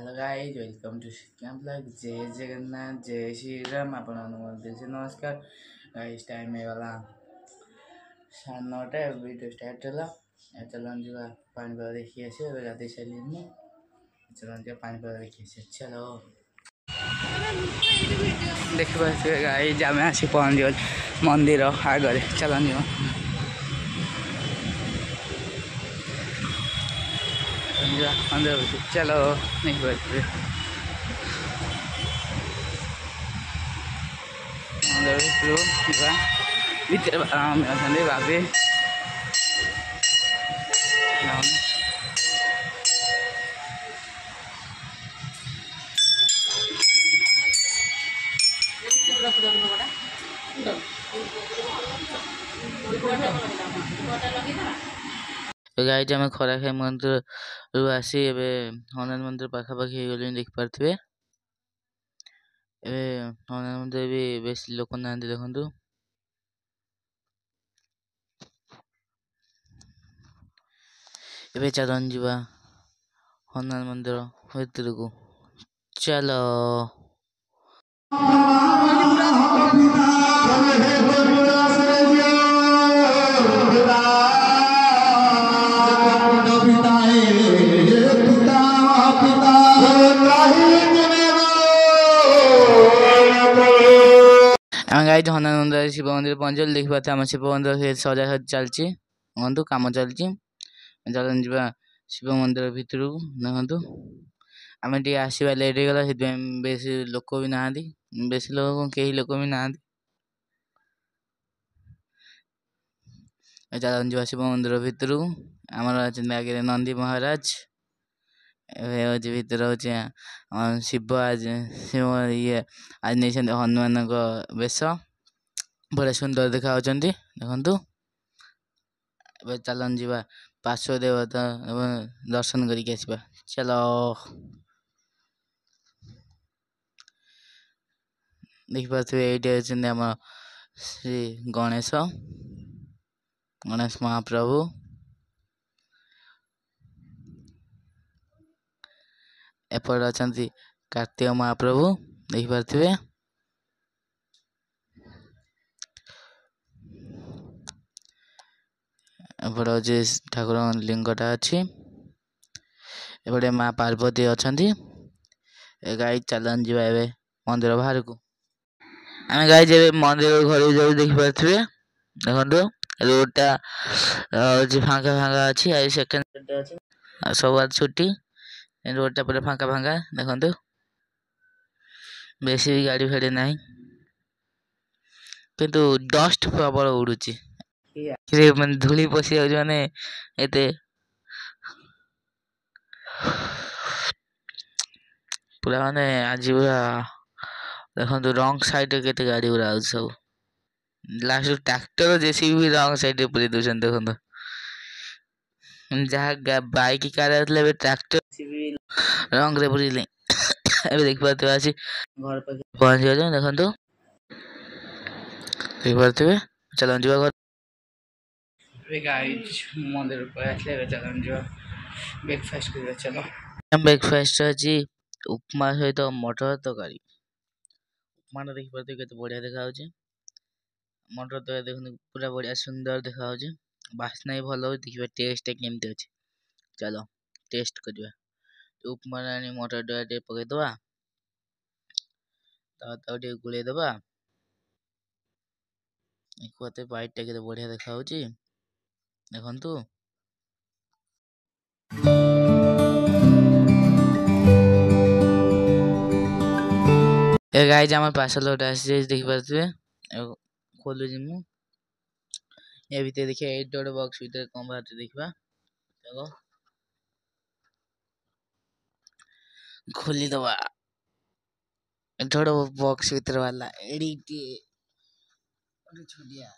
Hello guys welcome to camp blog. जय जगन्नाथ जय श्री राम। आप दिल से नमस्कार गाइज। टाइम ହେଇଗଲା 9:30 वीडियो स्टार्ट ହେଲା। चलन ଯିବା पानीपाग देखी आसे। गाधे सारे चलन ଯିବା पानीपाग देखी आसे। चलो देखिए गाइज आम आसी पहुँच मंदिर आगे। चलन ଯିବା मंदिर चलो नहीं मंदिर भीतर अछे बाबे गाइज आम खराखाई मंदिर रु आसी एबे हनुमान मंदिर पाखापाखि गले देखिपारे। हनुमान मंदिर भी बेस लोक ना देखु। एबे चलन जीवा हनुमान मंदिर भीतर को। चलो गाइज हनुमान मंदिर शिव मंदिर पहुंचल। देखिए आम शिव मंदिर सजा चलती हूँ कम चलती। चलन जा शिव मंदिर भितर देखु। आम टे आसवा लेट हो गला बेस लोक भी ना बेस लोक कई लोक भी ना। चलन जा शिव मंदिर भितर आमर आगे नंदी महाराज भितर हूँ शिव आज शिव ये आज नहीं हनुमान बेश बड़े सुंदर देखा देखु। चलन जा पार्श्व देवता दर्शन करके आसवा। चलो देखिपे ये आम श्री गणेश गणेश महाप्रभु। एपट अच्छा कार्तिक महाप्रभु देखिपे। एपटे अच्छे ठाकुर लिंगटा अच्छी। एपटे माँ पार्वती अच्छा। गाई चलन जा मंदिर बाहर को। आम गाई जब मंदिर घर जाऊ देखिपे देखो रोडटा फाँका फाँका अच्छी। सेकेंड सब छुट्टी रोडटा पूरा फाँका फाँका देखो। बेसी भी गाड़ी फाड़ी ना किंतु डस्ट प्रबल उड़ुची मैंने धूली पशि जाने एते पूरा माने आज पूरा देखो रंग साइड केते गाड़ी उड़ा सब लास्ट ट्रैक्टर जेसीबी रंग साइड पूरी दूसरे देखो। जहाँ बाइक कार ट्रैक्टर रंग रे पूरी देख पाते आसी घर पर पहुंच गए देखो देख पारे। चलन जा घर गाइज मंदिर पर आसले। चलन जा ब्रेकफास्ट कर। चलो ब्रेकफास्ट अच्छी उपमा सहित मटर तरकारी। उपमा देखी पारे केते बढ़िया देखा। मटर तरकारी देखो पूरा बढ़िया सुंदर देखा। बास्ना भी भल हो। देखिए टेस्ट केमती अच्छे। चलो टेस्ट करवा। उपमा मटर तरकारी पकईदबा गुड़े दबा बाइट टा के बढ़िया देखा देखु। गाइज आम पार्सल गोटे आसी देखिपे खोलु मु ये भीतर देखिए एट गोटे बॉक्स भीतर कौन बाहर देखा। चलो खोली दबा एट बॉक्स भीतर वाला एडिटे छोटिया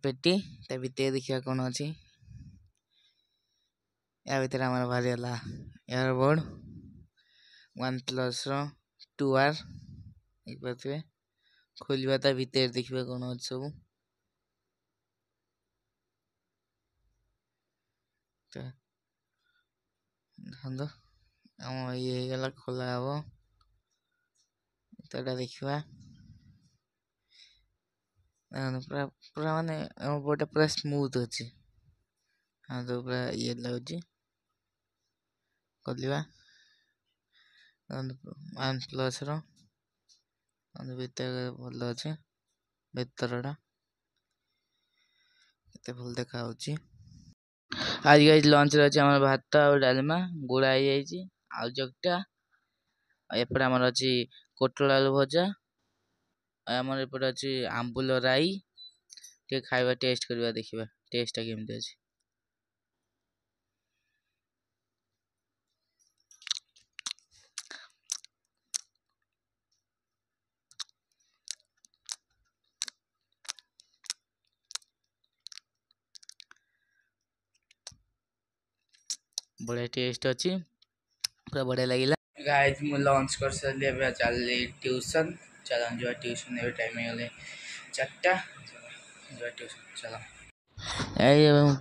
पेटी भीतर देखिए कौन अच्छी। या भीतर आम बाहरी गला एयरबोर्ड OnePlus 2R देखिए। खोलवा ता भीतर देखिए कौन अच्छे सब ଆମ ଇଏ ହେଇଗଲା ଖୋଲା ହବ ଏତଟା ଦେଖିବା ପୁରା ପୁରା ମାନେ ଆମ ବୋର୍ଡଟା ପୁରା ସ୍ମୁଥ ଅଛି ହାତ ପୁରା ଇଏ ଲାଗୁଛି ଖୋଲିବା ୱାନ୍ ପ୍ଲସ୍ର ଭିତରେ ଭଲ ଅଛି ଭିତରଟା କେତେ ଭଲ ଦେଖା ହଉଛି ଆଜି ଗାଇଜ ଲଞ୍ଚରେ ଅଛି ଆମର ଭାତ ଆଉ ଡାଲମା ଗୁଳା ହେଇଯାଇଛି ଆଳୁ ଚକଟା ଆଉ ଏପଟେ ଆମର ଅଛି କୋଟଳ ଆଳୁ ଭଜା ଆଉ ଆମର ଏପଟେ ଅଛି ଆମ୍ବୁଲ ରାଇ ଟିକେ ଖାଇବା ଟେଷ୍ଟ କରିବା ଦେଖିବା ଟେଷ୍ଟଟା କେମିତି ଅଛି ବଢ଼ିଆ ଟେଷ୍ଟ ଅଛି ପୁରା ବଢ଼ିଆ ଲାଗିଲା गाइस मु लॉन्च कर सारी एबे चली ट्यूशन चलो जो ट्यूशन ए टाइम गले 4टा जो ट्यूशन चलो ए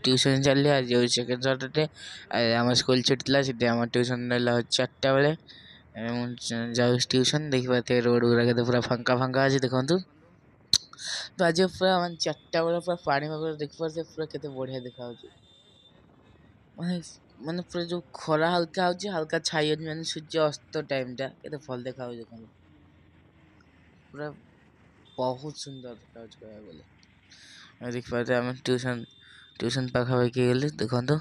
ट्यूशन चली आज जो सेकंड सैटरडे हम स्कूल छुट्टी ला सीधे हम ट्यूशन नेला 4टा बेले जाऊ ट्यूशन देखि पाते रोड गुरा के पूरा फंका फंका अछि देखंतु तो आज पूरा मन 4टा बेले पूरा पानी वगैरह देखि पाते पूरा केते बढ़िया देखा होची माने माने पूरा जो खरा हल्का होची हल्का छाई होची माने सूर्य अस्त टाइम टा केते फल देखा होची देखंतु पूरा बहुत सुंदर देखा होची कहया बोले देखि पाते हम ट्यूशन ट्यूशन पाखा पाखी गेले देखंतु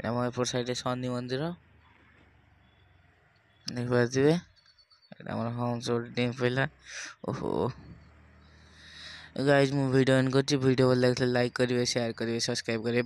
ଆମ ଏପଟ ସାଇଡରେ ଶନି ମନ୍ଦିର ଦେଖିପାରୁଥିବେ ଏଇଟା ଆମର ହମ୍ସ ଗୋଟେ ଡିମ୍ ପଇଲା ଓହୋ ଗାଇଜ ମୁଁ ଭିଡ଼ିଓ ଏଣ୍ଡ କରିଛି ଭିଡ଼ିଓ ଭଲ ଲାଗିଥିଲେ ଲାଇକ୍ କରିବେ ସେୟାର କରିବେ ସବସ୍କ୍ରାଇब କରିବେ